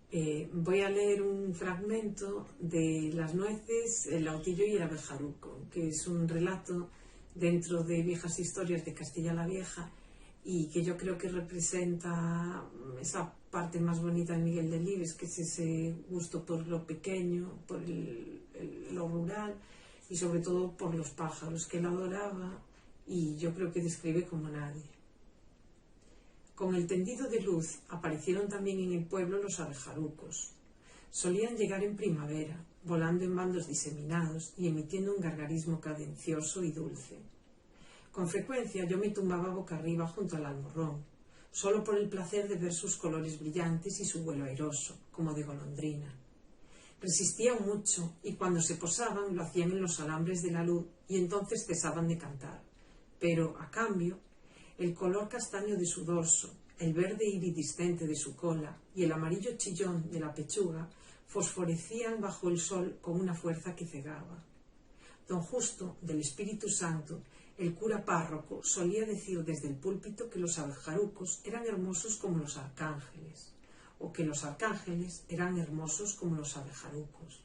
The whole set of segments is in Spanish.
Voy a leer un fragmento de Las nueces, el lautillo y el abejaruco, que es un relato dentro de Viejas Historias de Castilla la Vieja y que yo creo que representa esa parte más bonita de Miguel Delibes, que es ese gusto por lo pequeño, por lo rural y sobre todo por los pájaros, que él adoraba y yo creo que describe como nadie. Con el tendido de luz aparecieron también en el pueblo los abejarucos. Solían llegar en primavera, volando en bandos diseminados y emitiendo un gargarismo cadencioso y dulce. Con frecuencia yo me tumbaba boca arriba junto al almorrón, solo por el placer de ver sus colores brillantes y su vuelo airoso, como de golondrina. Resistían mucho y cuando se posaban lo hacían en los alambres de la luz y entonces cesaban de cantar. Pero, a cambio, el color castaño de su dorso, el verde iridiscente de su cola y el amarillo chillón de la pechuga fosforecían bajo el sol con una fuerza que cegaba. Don Justo, del Espíritu Santo, el cura párroco, solía decir desde el púlpito que los abejarucos eran hermosos como los arcángeles, o que los arcángeles eran hermosos como los abejarucos.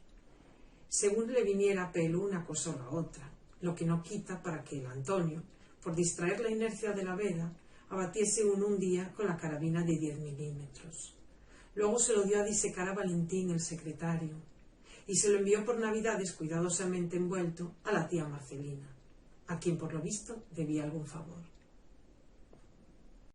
Según le viniera a pelo una cosa o la otra, lo que no quita para que el Antonio, por distraer la inercia de la veda, abatiese uno un día con la carabina de 10 milímetros. Luego se lo dio a disecar a Valentín, el secretario, y se lo envió por Navidades cuidadosamente envuelto a la tía Marcelina, a quien por lo visto debía algún favor.